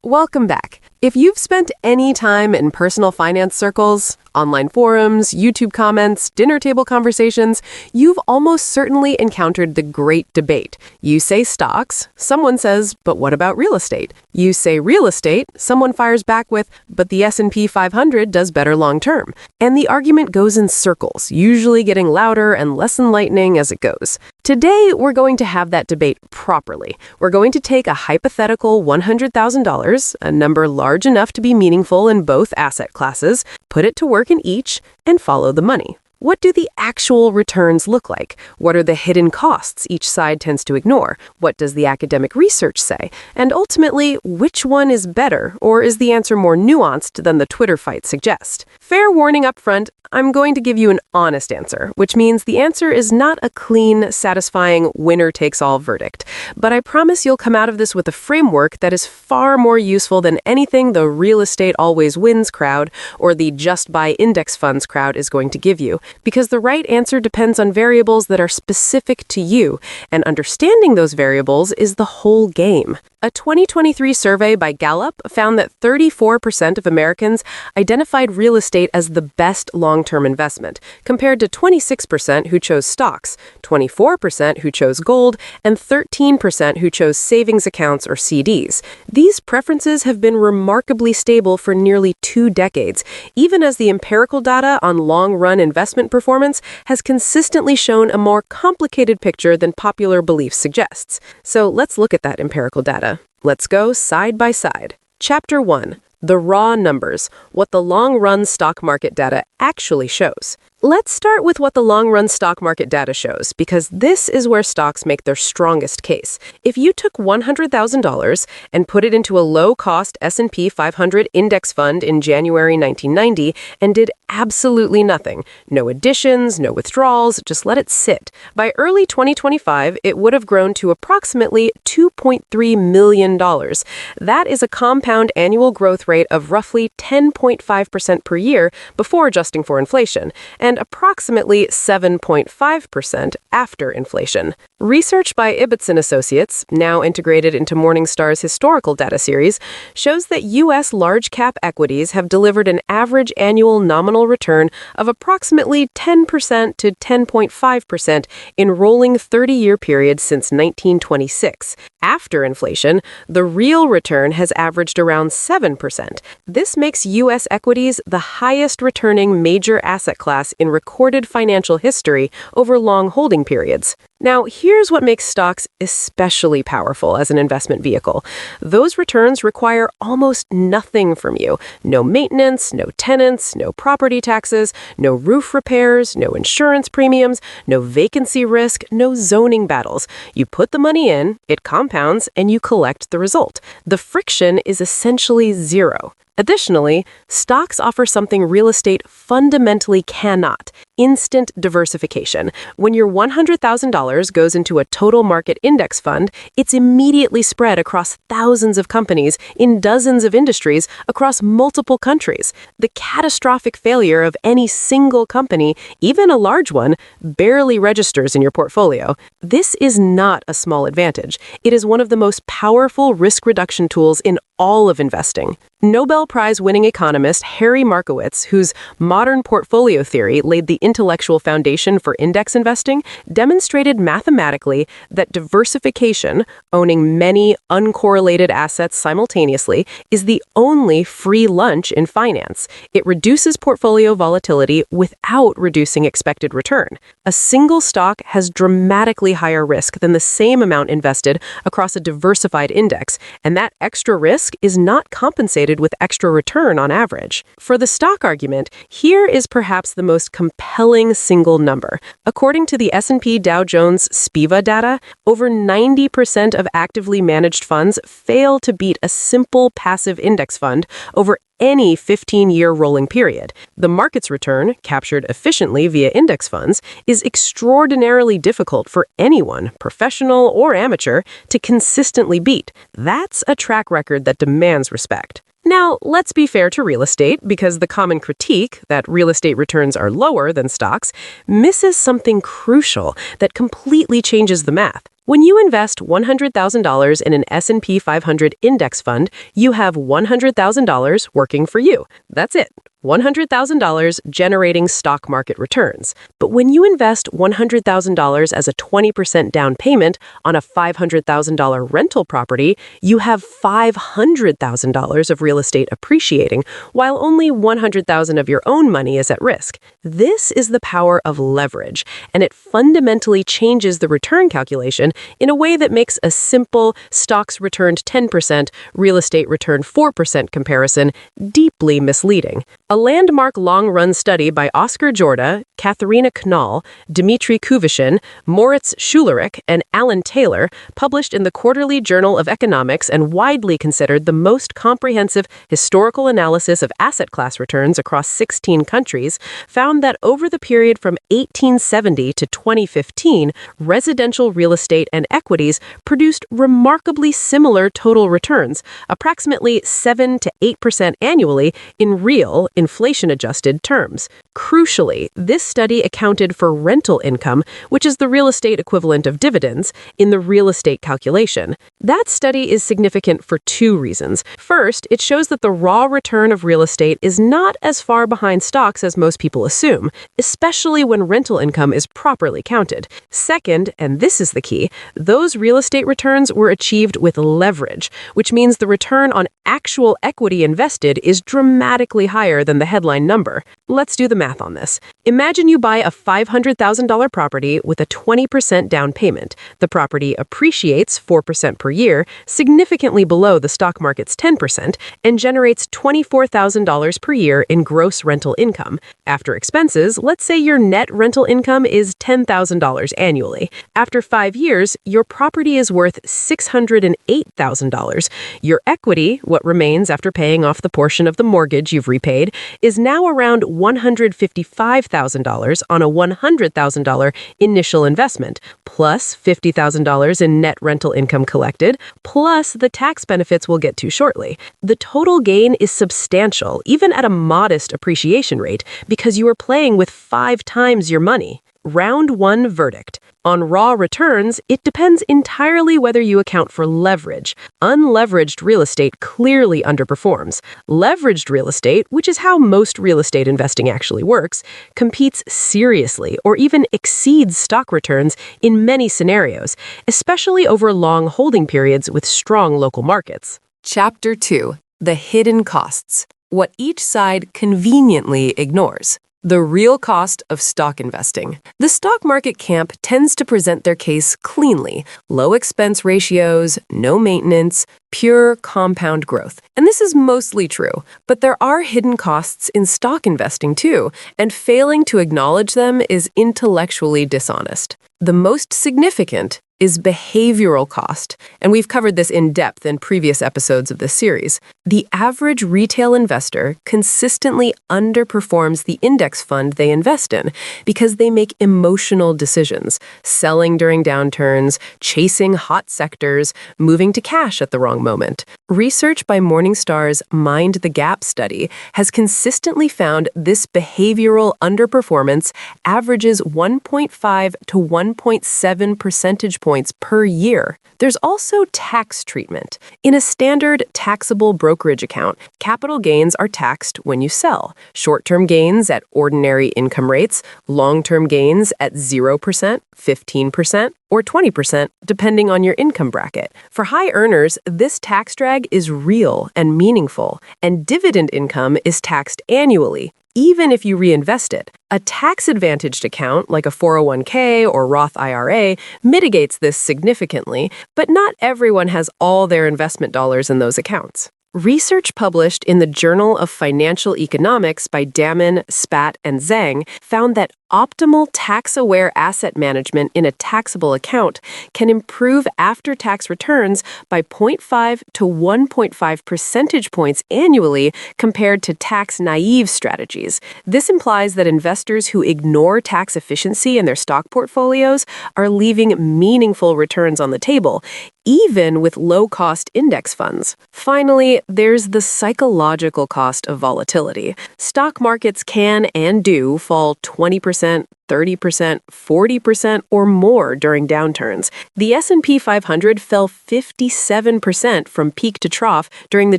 Welcome back. If you've spent any time in personal finance circles, online forums, YouTube comments, dinner table conversations, you've almost certainly encountered the great debate. You say stocks, someone says, but what about real estate? You say real estate, someone fires back with, but the S&P 500 does better long term. And the argument goes in circles, usually getting louder and less enlightening as it goes. Today, we're going to have that debate properly. We're going to take a hypothetical $100,000, a number large enough to be meaningful in both asset classes, put it to work in each, and follow the money. What do the actual returns look like? What are the hidden costs each side tends to ignore? What does the academic research say? And ultimately, which one is better, or is the answer more nuanced than the Twitter fight suggests? Fair warning up front, I'm going to give you an honest answer, which means the answer is not a clean, satisfying, winner-takes-all verdict. But I promise you'll come out of this with a framework that is far more useful than anything the real estate always wins crowd or the just buy index funds crowd is going to give you, because the right answer depends on variables that are specific to you, and understanding those variables is the whole game. A 2023 survey by Gallup found that 34% of Americans identified real estate as the best long-term investment, compared to 26% who chose stocks, 24% who chose gold, and 13% who chose savings accounts or CDs. These preferences have been remarkably stable for nearly 2 decades, even as the empirical data on long-run investment performance has consistently shown a more complicated picture than popular belief suggests. So let's look at that empirical data. Let's go side by side. Chapter 1. The raw numbers, what the long-run stock market data actually shows. Let's start with what the long-run stock market data shows, because this is where stocks make their strongest case. If you took $100,000 and put it into a low-cost S&P 500 index fund in January 1990 and did absolutely nothing, no additions, no withdrawals, just let it sit, by early 2025, it would have grown to approximately $2.3 million. That is a compound annual growth rate of roughly 10.5% per year before adjusting for inflation, and approximately 7.5% after inflation. Research by Ibbotson Associates, now integrated into Morningstar's historical data series, shows that U.S. large-cap equities have delivered an average annual nominal return of approximately 10% to 10.5% in rolling 30-year periods since 1926. After inflation, the real return has averaged around 7%. This makes U.S. equities the highest returning major asset class in recorded financial history over long holding periods. Now, here's what makes stocks especially powerful as an investment vehicle. Those returns require almost nothing from you. No maintenance, no tenants, no property taxes, no roof repairs, no insurance premiums, no vacancy risk, no zoning battles. You put the money in, it compounds, and you collect the result. The friction is essentially zero. Additionally, stocks offer something real estate fundamentally cannot: instant diversification. When your $100,000 goes into a total market index fund, it's immediately spread across thousands of companies in dozens of industries across multiple countries. The catastrophic failure of any single company, even a large one, barely registers in your portfolio. This is not a small advantage. It is one of the most powerful risk reduction tools in all of investing. Nobel Prize-winning economist Harry Markowitz, whose modern portfolio theory laid the intellectual foundation for index investing, demonstrated mathematically that diversification, owning many uncorrelated assets simultaneously, is the only free lunch in finance. It reduces portfolio volatility without reducing expected return. A single stock has dramatically higher risk than the same amount invested across a diversified index, and that extra risk is not compensated with extra return on average. For the stock argument, here is perhaps the most compelling single number. According to the S&P Dow Jones SPIVA data, over 90% of actively managed funds fail to beat a simple passive index fund over any 15-year rolling period. The market's return, captured efficiently via index funds, is extraordinarily difficult for anyone, professional or amateur, to consistently beat. That's a track record that demands respect. Now, let's be fair to real estate because the common critique that real estate returns are lower than stocks misses something crucial that completely changes the math. When you invest $100,000 in an S&P 500 index fund, you have $100,000 working for you. That's it. $100,000 generating stock market returns. But when you invest $100,000 as a 20% down payment on a $500,000 rental property, you have $500,000 of real estate appreciating, while only $100,000 of your own money is at risk. This is the power of leverage, and it fundamentally changes the return calculation in a way that makes a simple stocks returned 10%, real estate returned 4% comparison deeply misleading. A landmark long-run study by Oscar Jorda, Katharina Knoll, Dmitry Kuvashin, Moritz Schulerich, and Alan Taylor, published in the Quarterly Journal of Economics and widely considered the most comprehensive historical analysis of asset class returns across 16 countries, found that over the period from 1870 to 2015, residential real estate and equities produced remarkably similar total returns, approximately 7 to 8% annually in real, inflation-adjusted terms. Crucially, this study accounted for rental income, which is the real estate equivalent of dividends, in the real estate calculation. That study is significant for two reasons. First, it shows that the raw return of real estate is not as far behind stocks as most people assume, especially when rental income is properly counted. Second, and this is the key, those real estate returns were achieved with leverage, which means the return on actual equity invested is dramatically higher than the headline number. Let's do the math on this. Imagine you buy a $500,000 property with a 20% down payment. The property appreciates 4% per year, significantly below the stock market's 10%, and generates $24,000 per year in gross rental income. After expenses, let's say your net rental income is $10,000 annually. After 5 years, your property is worth $608,000. Your equity, what remains after paying off the portion of the mortgage you've repaid, is now around $155,000 on a $100,000 initial investment, plus $50,000 in net rental income collected, plus the tax benefits we'll get to shortly. The total gain is substantial, even at a modest appreciation rate, because you are playing with 5 times your money. Round 1 verdict. On raw returns, it depends entirely whether you account for leverage. Unleveraged real estate clearly underperforms. Leveraged real estate, which is how most real estate investing actually works, competes seriously or even exceeds stock returns in many scenarios, especially over long holding periods with strong local markets. Chapter 2. The hidden costs. What each side conveniently ignores. The real cost of stock investing. The stock market camp tends to present their case cleanly. Low expense ratios, no maintenance, pure compound growth. And this is mostly true. But there are hidden costs in stock investing too, and failing to acknowledge them is intellectually dishonest. The most significant is behavioral cost, and we've covered this in depth in previous episodes of this series. The average retail investor consistently underperforms the index fund they invest in because they make emotional decisions, selling during downturns, chasing hot sectors, moving to cash at the wrong moment. Research by Morningstar's Mind the Gap study has consistently found this behavioral underperformance averages 1.5 to 1.7 percentage points per year. There's also tax treatment. In a standard taxable brokerage account, capital gains are taxed when you sell. Short-term gains at ordinary income rates, long-term gains at 0%, 15%, or 20%, depending on your income bracket. For high earners, this tax drag is real and meaningful, and dividend income is taxed annually, even if you reinvest it. A tax-advantaged account, like a 401k or Roth IRA, mitigates this significantly, but not everyone has all their investment dollars in those accounts. Research published in the Journal of Financial Economics by Daman, Spat, and Zhang found that Optimal tax-aware asset management in a taxable account can improve after-tax returns by zero point 0.5 to 1.5 percentage points annually compared to tax-naive strategies. This implies that investors who ignore tax efficiency in their stock portfolios are leaving meaningful returns on the table, even with low-cost index funds. Finally, there's the psychological cost of volatility. Stock markets can and do fall 20%, 30%, 40%, or more during downturns. The S&P 500 fell 57% from peak to trough during the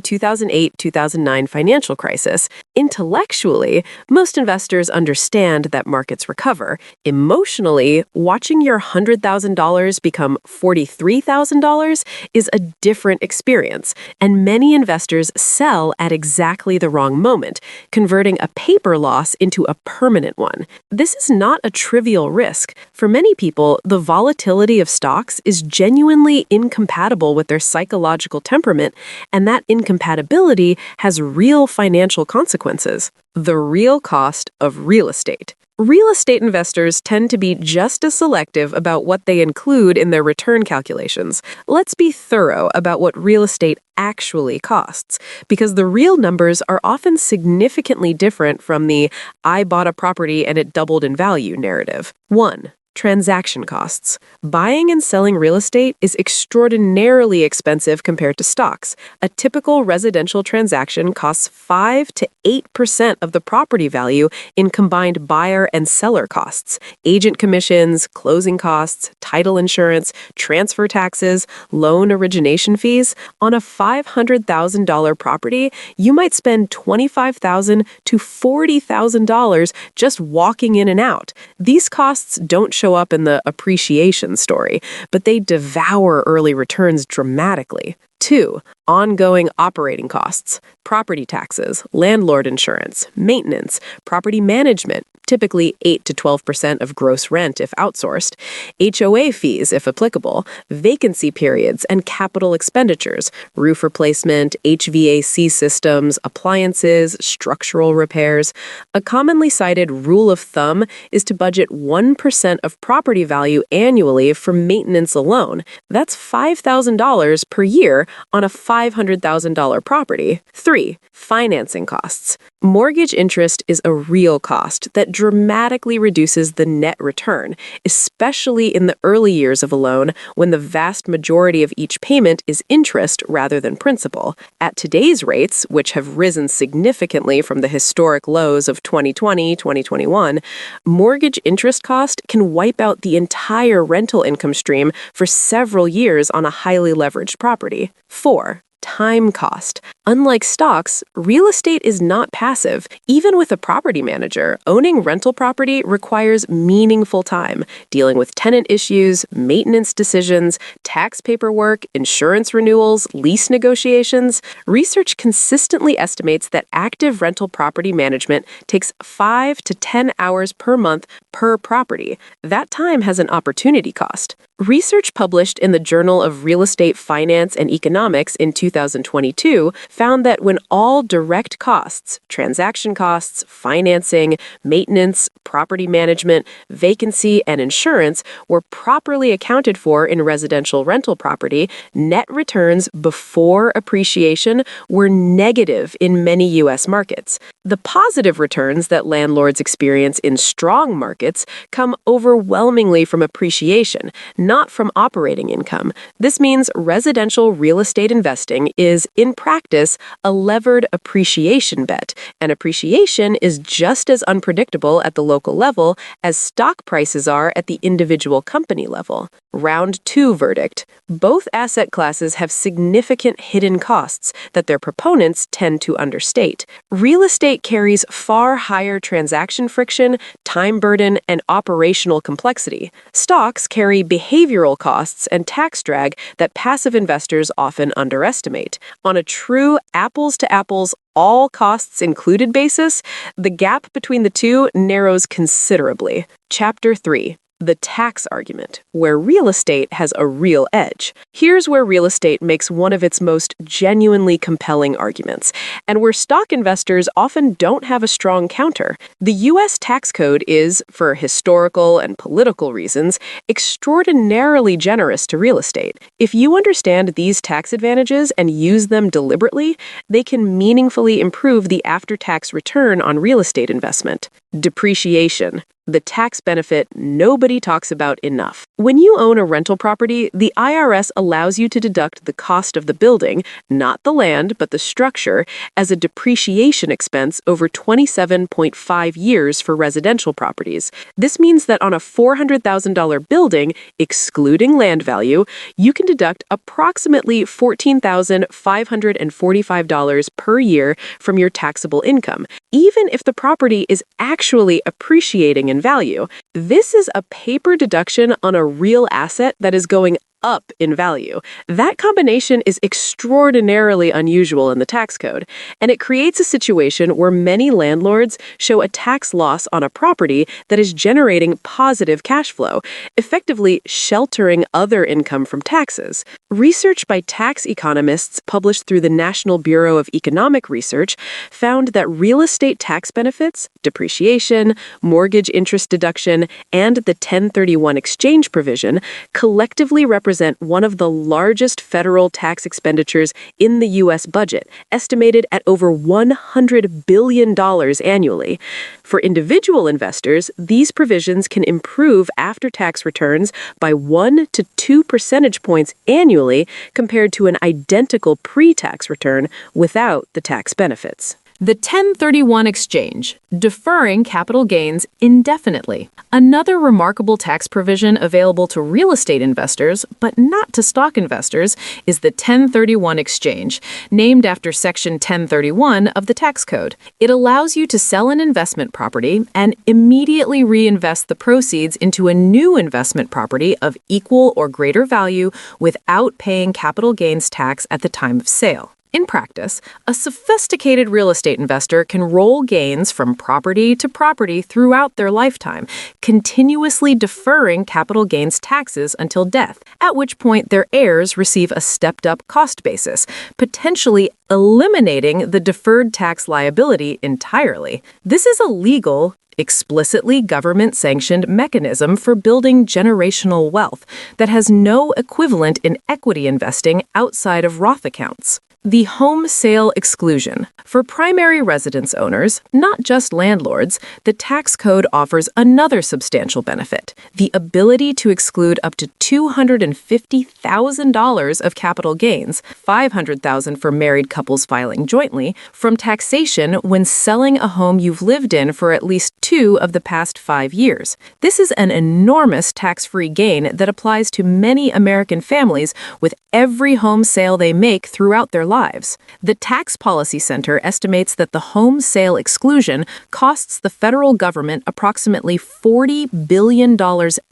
2008-2009 financial crisis. Intellectually, most investors understand that markets recover. Emotionally, watching your $100,000 become $43,000 is a different experience, and many investors sell at exactly the wrong moment, converting a paper loss into a permanent one. This is not a trivial risk. For many people, the volatility of stocks is genuinely incompatible with their psychological temperament, and that incompatibility has real financial consequences. The real cost of real estate. Real estate investors tend to be just as selective about what they include in their return calculations. Let's be thorough about what real estate actually costs, because the real numbers are often significantly different from the "I bought a property and it doubled in value" narrative. 1. Transaction costs. Buying and selling real estate is extraordinarily expensive compared to stocks. A typical residential transaction costs 5 to 8% of the property value in combined buyer and seller costs. Agent commissions, closing costs, title insurance, transfer taxes, loan origination fees. On a $500,000 property, you might spend $25,000 to $40,000 just walking in and out. These costs don't show up in the appreciation story, but they devour early returns dramatically. 2. Ongoing operating costs. Property taxes, landlord insurance, maintenance, property management, typically 8 to 12% of gross rent if outsourced, HOA fees if applicable, vacancy periods and capital expenditures, roof replacement, HVAC systems, appliances, structural repairs. A commonly cited rule of thumb is to budget 1% of property value annually for maintenance alone. That's $5,000 per year on a $500,000 property. 3. Financing costs. Mortgage interest is a real cost that dramatically reduces the net return, especially in the early years of a loan when the vast majority of each payment is interest rather than principal. At today's rates, which have risen significantly from the historic lows of 2020, 2021, mortgage interest cost can wipe out the entire rental income stream for several years on a highly leveraged property. 4. Time cost. Unlike stocks, real estate is not passive. Even with a property manager, owning rental property requires meaningful time, dealing with tenant issues, maintenance decisions, tax paperwork, insurance renewals, lease negotiations. Research consistently estimates that active rental property management takes 5 to 10 hours per month per property. That time has an opportunity cost. Research published in the Journal of Real Estate Finance and Economics in 2022 found that when all direct costs, transaction costs, financing, maintenance, property management, vacancy, and insurance were properly accounted for in residential rental property, net returns before appreciation were negative in many U.S. markets. The positive returns that landlords experience in strong markets come overwhelmingly from appreciation, not from operating income. This means residential real estate investing is, in practice, a levered appreciation bet, and appreciation is just as unpredictable at the local level as stock prices are at the individual company level. Round 2 verdict. Both asset classes have significant hidden costs that their proponents tend to understate. Real estate carries far higher transaction friction, time burden, and operational complexity. Stocks carry behavioral costs and tax drag that passive investors often underestimate. On a true apples-to-apples, all costs included basis, the gap between the two narrows considerably. Chapter 3. The tax argument, where real estate has a real edge. Here's where real estate makes one of its most genuinely compelling arguments, and where stock investors often don't have a strong counter. The U.S. tax code is, for historical and political reasons, extraordinarily generous to real estate. If you understand these tax advantages and use them deliberately, they can meaningfully improve the after-tax return on real estate investment. Depreciation, the tax benefit nobody talks about enough. When you own a rental property, the IRS allows you to deduct the cost of the building, not the land, but the structure, as a depreciation expense over 27.5 years for residential properties. This means that on a $400,000 building, excluding land value, you can deduct approximately $14,545 per year from your taxable income, even if the property is actually appreciating in value. This is a paper deduction on a real asset that is going up in value. That combination is extraordinarily unusual in the tax code, and it creates a situation where many landlords show a tax loss on a property that is generating positive cash flow, effectively sheltering other income from taxes. Research by tax economists published through the National Bureau of Economic Research found that real estate tax benefits, depreciation, mortgage interest deduction, and the 1031 exchange provision collectively represent one of the largest federal tax expenditures in the U.S. budget, estimated at over $100 billion annually. For individual investors, these provisions can improve after-tax returns by 1 to 2 percentage points annually compared to an identical pre-tax return without the tax benefits. The 1031 exchange, deferring capital gains indefinitely. Another remarkable tax provision available to real estate investors, but not to stock investors, is the 1031 exchange, named after Section 1031 of the tax code. It allows you to sell an investment property and immediately reinvest the proceeds into a new investment property of equal or greater value without paying capital gains tax at the time of sale. In practice, a sophisticated real estate investor can roll gains from property to property throughout their lifetime, continuously deferring capital gains taxes until death, at which point their heirs receive a stepped-up cost basis, potentially eliminating the deferred tax liability entirely. This is a legal, explicitly government-sanctioned mechanism for building generational wealth that has no equivalent in equity investing outside of Roth accounts. The home sale exclusion. For primary residence owners, not just landlords, the tax code offers another substantial benefit: the ability to exclude up to $250,000 of capital gains, $500,000 for married couples filing jointly, from taxation when selling a home you've lived in for at least 2 of the past 5 years. This is an enormous tax-free gain that applies to many American families with every home sale they make throughout their lives. The Tax Policy Center estimates that the home sale exclusion costs the federal government approximately $40 billion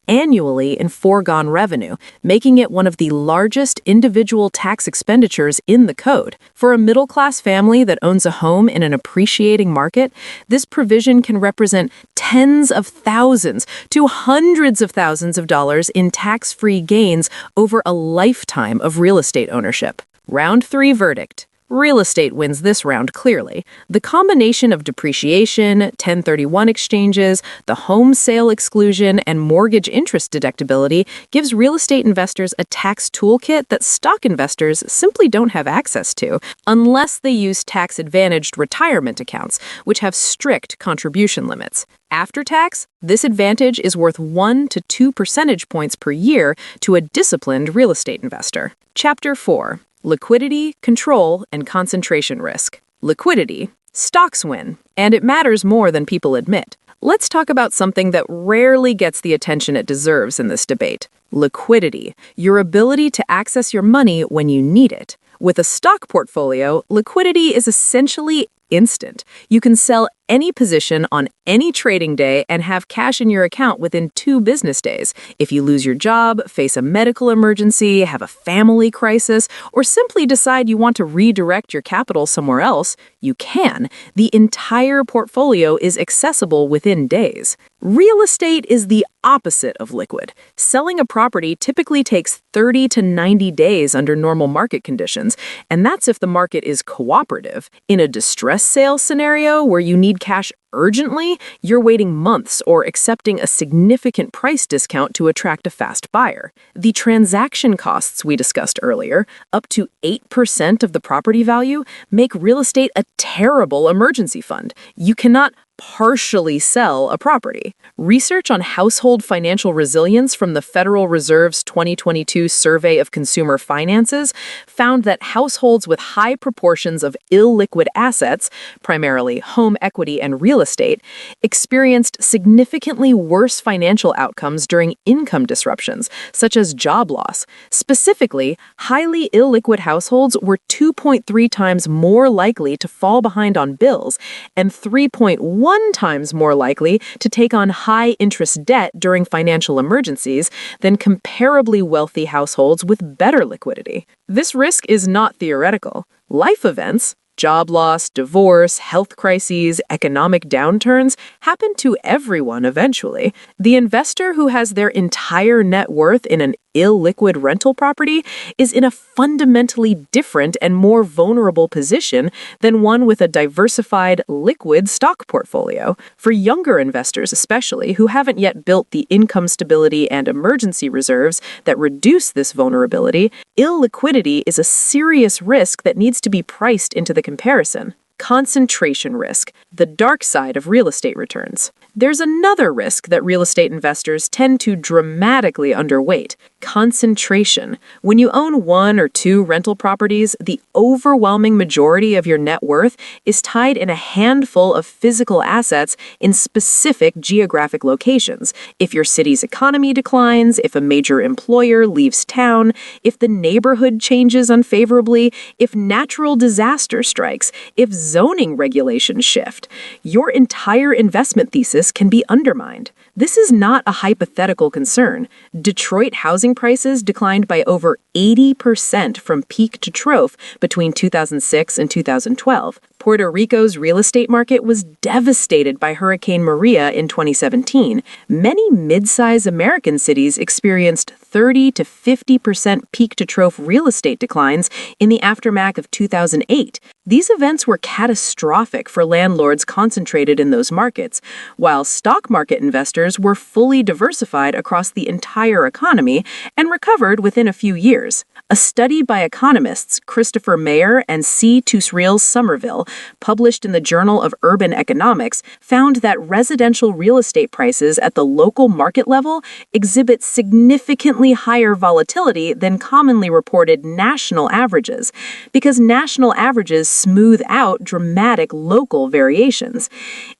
annually in foregone revenue, making it one of the largest individual tax expenditures in the code. For a middle-class family that owns a home in an appreciating market, this provision can represent tens of thousands to hundreds of thousands of dollars in tax-free gains over a lifetime of real estate ownership. Round 3 verdict. Real estate wins this round clearly. The combination of depreciation, 1031 exchanges, the home sale exclusion, and mortgage interest deductibility gives real estate investors a tax toolkit that stock investors simply don't have access to unless they use tax-advantaged retirement accounts, which have strict contribution limits. After tax, this advantage is worth 1 to 2 percentage points per year to a disciplined real estate investor. Chapter 4. Liquidity, control, and concentration risk. Liquidity. Stocks win, and it matters more than people admit. Let's talk about something that rarely gets the attention it deserves in this debate. Liquidity. Your ability to access your money when you need it. With a stock portfolio, liquidity is essentially instant. You can sell any position on any trading day and have cash in your account within 2 business days. If you lose your job, face a medical emergency, have a family crisis, or simply decide you want to redirect your capital somewhere else, you can. The entire portfolio is accessible within days. Real estate is the opposite of liquid. Selling a property typically takes 30 to 90 days under normal market conditions, and that's if the market is cooperative. In a distress sale scenario where you need cash urgently, you're waiting months or accepting a significant price discount to attract a fast buyer. The transaction costs we discussed earlier, up to 8% of the property value, make real estate a terrible emergency fund. You cannot partially sell a property. Research on household financial resilience from the Federal Reserve's 2022 Survey of Consumer Finances found that households with high proportions of illiquid assets, primarily home equity and real estate, experienced significantly worse financial outcomes during income disruptions, such as job loss. Specifically, highly illiquid households were 2.3 times more likely to fall behind on bills and 3.1 times more likely to take on high-interest debt during financial emergencies than comparably wealthy households with better liquidity. This risk is not theoretical. Life events, job loss, divorce, health crises, economic downturns happen to everyone eventually. The investor who has their entire net worth in an illiquid rental property is in a fundamentally different and more vulnerable position than one with a diversified, liquid stock portfolio. For younger investors especially, who haven't yet built the income stability and emergency reserves that reduce this vulnerability, illiquidity is a serious risk that needs to be priced into the comparison. Concentration risk, the dark side of real estate returns. There's another risk that real estate investors tend to dramatically underweight: concentration. When you own 1 or 2 rental properties, the overwhelming majority of your net worth is tied in a handful of physical assets in specific geographic locations. If your city's economy declines, if a major employer leaves town, if the neighborhood changes unfavorably, if natural disaster strikes, if zoning regulations shift, your entire investment thesis can be undermined. This is not a hypothetical concern. Detroit housing prices declined by over 80% from peak to trough between 2006 and 2012. Puerto Rico's real estate market was devastated by Hurricane Maria in 2017. Many mid-size American cities experienced 30 to 50% peak-to-trough real estate declines in the aftermath of 2008. These events were catastrophic for landlords concentrated in those markets, while stock market investors were fully diversified across the entire economy and recovered within a few years. A study by economists Christopher Mayer and C. Tusreal Somerville, published in the Journal of Urban Economics, found that residential real estate prices at the local market level exhibit significantly higher volatility than commonly reported national averages, because national averages smooth out dramatic local variations.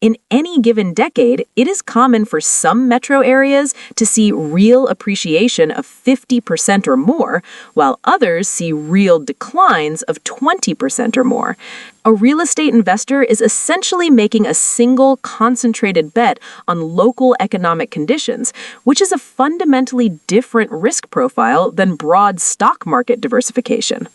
In any given decade, it is common for some metro areas to see real appreciation of 50% or more, while others see real declines of 20% or more. A real estate investor is essentially making a single concentrated bet on local economic conditions, which is a fundamentally different risk profile than broad stock market diversification.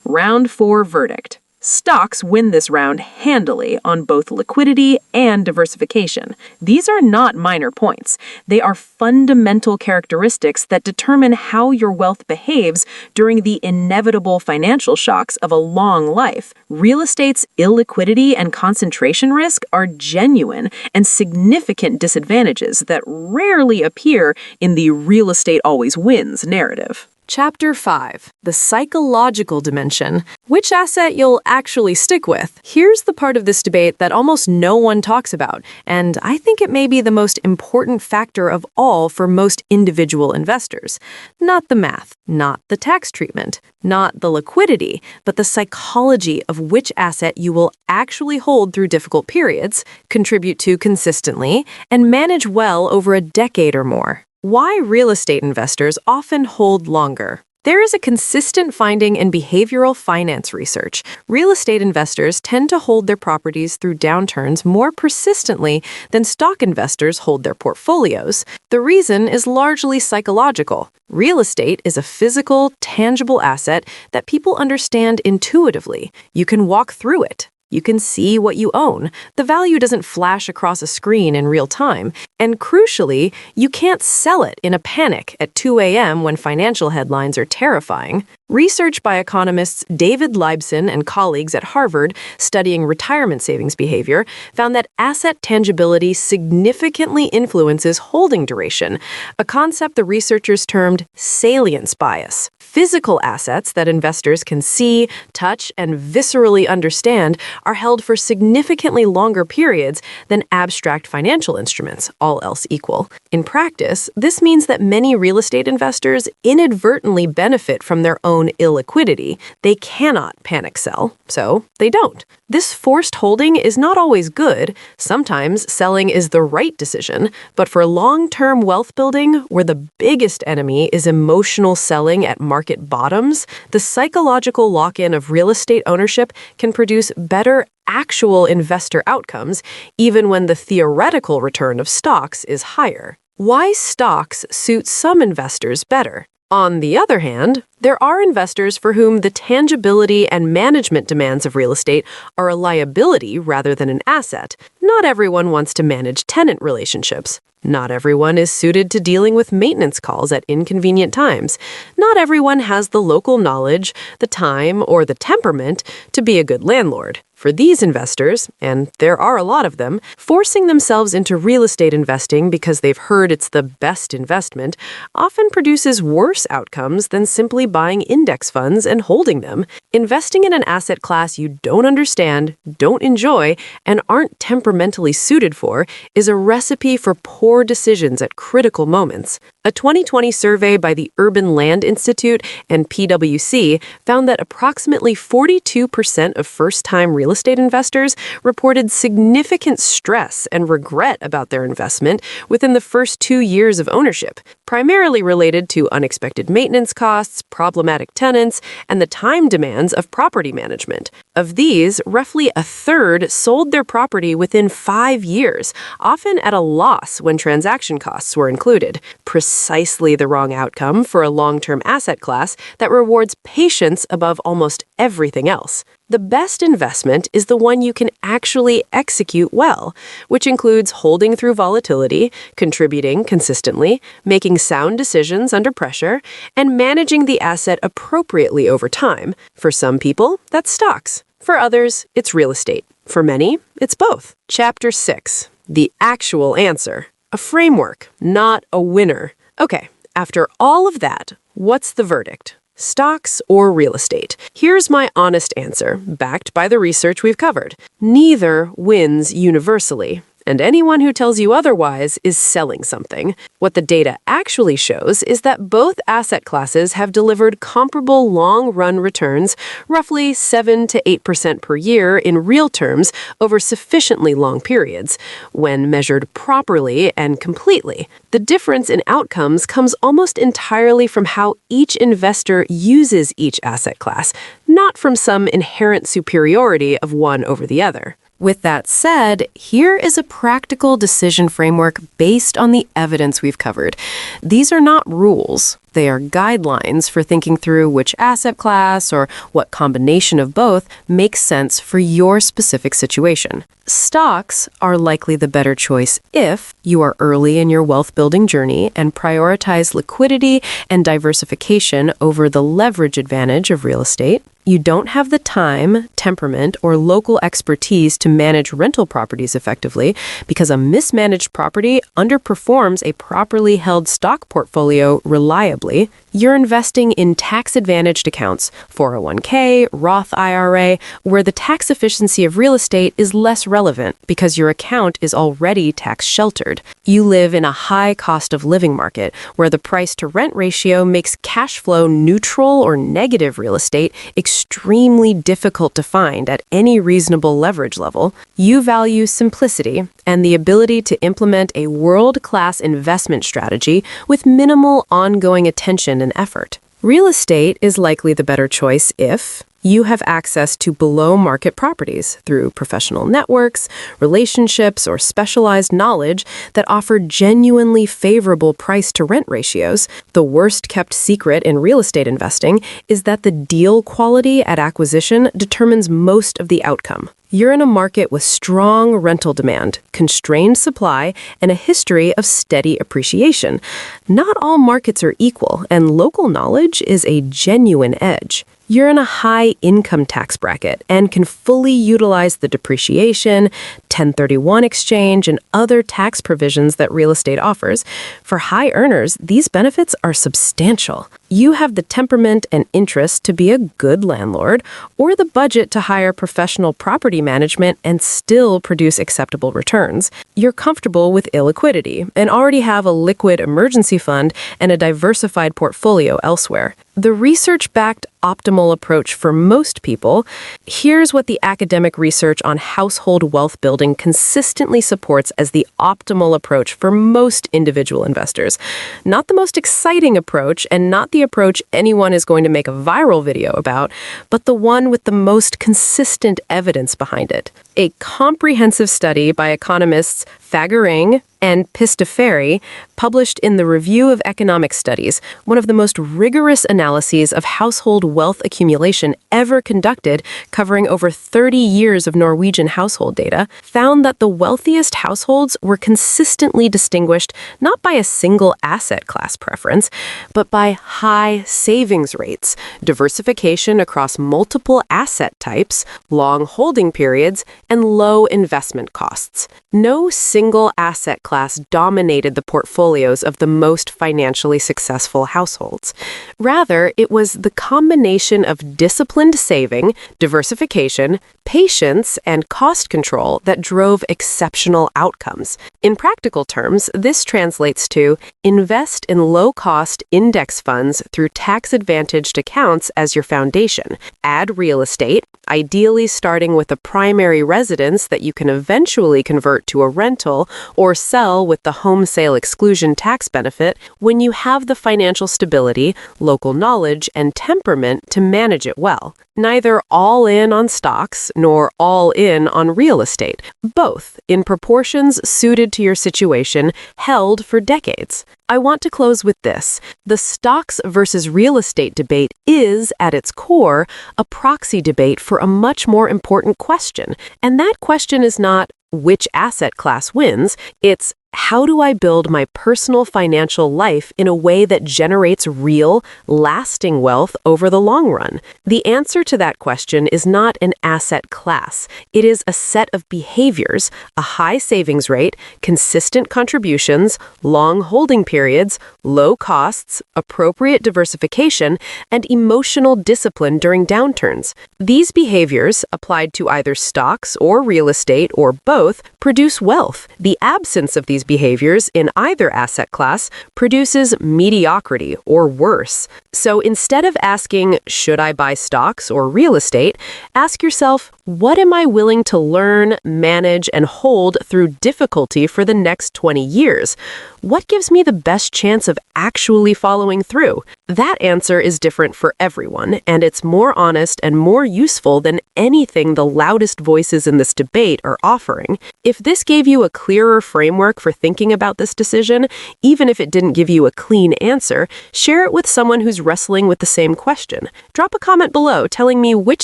Round 4 verdict. Stocks win this round handily on both liquidity and diversification. These are not minor points. They are fundamental characteristics that determine how your wealth behaves during the inevitable financial shocks of a long life. Real estate's illiquidity and concentration risk are genuine and significant disadvantages that rarely appear in the real estate always wins narrative. Chapter 5, the psychological dimension. Which asset you'll actually stick with? Here's the part of this debate that almost no one talks about, and I think it may be the most important factor of all for most individual investors. Not the math, not the tax treatment, not the liquidity, but the psychology of which asset you will actually hold through difficult periods, contribute to consistently, and manage well over a decade or more. Why real estate investors often hold longer. There is a consistent finding in behavioral finance research. Real estate investors tend to hold their properties through downturns more persistently than stock investors hold their portfolios. The reason is largely psychological. Real estate is a physical, tangible asset that people understand intuitively. You can walk through it. You can see what you own. The value doesn't flash across a screen in real time. And crucially, you can't sell it in a panic at 2 a.m. when financial headlines are terrifying. Research by economists David Leibson and colleagues at Harvard studying retirement savings behavior found that asset tangibility significantly influences holding duration, a concept the researchers termed salience bias. Physical assets that investors can see, touch, and viscerally understand are held for significantly longer periods than abstract financial instruments, all else equal. In practice, this means that many real estate investors inadvertently benefit from their own illiquidity. They cannot panic sell, so they don't. This forced holding is not always good. Sometimes selling is the right decision, but for long-term wealth building, where the biggest enemy is emotional selling at market bottoms, the psychological lock-in of real estate ownership can produce better actual investor outcomes, even when the theoretical return of stocks is higher. Why stocks suit some investors better? On the other hand, there are investors for whom the tangibility and management demands of real estate are a liability rather than an asset. Not everyone wants to manage tenant relationships. Not everyone is suited to dealing with maintenance calls at inconvenient times. Not everyone has the local knowledge, the time, or the temperament to be a good landlord. For these investors, and there are a lot of them, forcing themselves into real estate investing because they've heard it's the best investment often produces worse outcomes than simply buying index funds and holding them. Investing in an asset class you don't understand, don't enjoy, and aren't temperamentally suited for is a recipe for poor decisions at critical moments. A 2020 survey by the Urban Land Institute and PwC found that approximately 42% of first-time real estate investors reported significant stress and regret about their investment within the first 2 years of ownership, primarily related to unexpected maintenance costs, problematic tenants, and the time demands of property management. Of these, roughly a third sold their property within 5 years, often at a loss when transaction costs were included. Precisely the wrong outcome for a long-term asset class that rewards patience above almost everything else. The best investment is the one you can actually execute well, which includes holding through volatility, contributing consistently, making sound decisions under pressure, and managing the asset appropriately over time. For some people, that's stocks. For others, it's real estate. For many, it's both. Chapter 6. The actual answer. A framework, not a winner. Okay, after all of that, what's the verdict? Stocks or real estate? Here's my honest answer, backed by the research we've covered. Neither wins universally, and anyone who tells you otherwise is selling something. What the data actually shows is that both asset classes have delivered comparable long-run returns, roughly 7 to 8% per year in real terms over sufficiently long periods, when measured properly and completely. The difference in outcomes comes almost entirely from how each investor uses each asset class, not from some inherent superiority of one over the other. With that said, here is a practical decision framework based on the evidence we've covered. These are not rules. They are guidelines for thinking through which asset class or what combination of both makes sense for your specific situation. Stocks are likely the better choice if you are early in your wealth-building journey and prioritize liquidity and diversification over the leverage advantage of real estate. You don't have the time, temperament, or local expertise to manage rental properties effectively because a mismanaged property underperforms a properly held stock portfolio reliably. You're investing in tax-advantaged accounts, 401k, Roth IRA, where the tax efficiency of real estate is less relevant because your account is already tax-sheltered. You live in a high cost of living market where the price-to-rent ratio makes cash flow neutral or negative real estate extremely difficult to find at any reasonable leverage level. You value simplicity and the ability to implement a world-class investment strategy with minimal ongoing attention and effort. Real estate is likely the better choice if you have access to below-market properties through professional networks, relationships, or specialized knowledge that offer genuinely favorable price-to-rent ratios. The worst-kept secret in real estate investing is that the deal quality at acquisition determines most of the outcome. You're in a market with strong rental demand, constrained supply, and a history of steady appreciation. Not all markets are equal, and local knowledge is a genuine edge. You're in a high income tax bracket and can fully utilize the depreciation, 1031 exchange, and other tax provisions that real estate offers. For high earners, these benefits are substantial. You have the temperament and interest to be a good landlord, or the budget to hire professional property management and still produce acceptable returns. You're comfortable with illiquidity and already have a liquid emergency fund and a diversified portfolio elsewhere. The research-backed optimal approach for most people, here's what the academic research on household wealth building consistently supports as the optimal approach for most individual investors. Not the most exciting approach and not the approach anyone is going to make a viral video about, but the one with the most consistent evidence behind it. A comprehensive study by economists Faguring and Pistafari, published in the Review of Economic Studies, one of the most rigorous analyses of household wealth accumulation ever conducted, covering over 30 years of Norwegian household data, found that the wealthiest households were consistently distinguished not by a single asset class preference, but by high savings rates, diversification across multiple asset types, long holding periods, and low investment costs. No single asset class dominated the portfolios of the most financially successful households. Rather, it was the combination of disciplined saving, diversification, patience, and cost control that drove exceptional outcomes. In practical terms, this translates to invest in low-cost index funds through tax-advantaged accounts as your foundation. Add real estate, ideally starting with a primary residence that you can eventually convert to a rental or sell with the home sale exclusion tax benefit when you have the financial stability, local knowledge, and temperament to manage it well. Neither all in on stocks nor all in on real estate. Both, in proportions suited to your situation, held for decades. I want to close with this. The stocks versus real estate debate is, at its core, a proxy debate for a much more important question. And that question is not which asset class wins, it's how do I build my personal financial life in a way that generates real, lasting wealth over the long run? The answer to that question is not an asset class. It is a set of behaviors, a high savings rate, consistent contributions, long holding periods, low costs, appropriate diversification, and emotional discipline during downturns. These behaviors, applied to either stocks or real estate or both, produce wealth. The absence of these behaviors in either asset class produces mediocrity or worse. So instead of asking, should I buy stocks or real estate, ask yourself, what am I willing to learn, manage, and hold through difficulty for the next 20 years? What gives me the best chance of actually following through? That answer is different for everyone, and it's more honest and more useful than anything the loudest voices in this debate are offering. If this gave you a clearer framework for thinking about this decision, even if it didn't give you a clean answer, share it with someone who's wrestling with the same question. Drop a comment below telling me which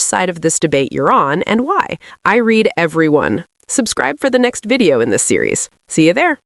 side of this debate you're on and why. I read everyone. Subscribe for the next video in this series. See you there.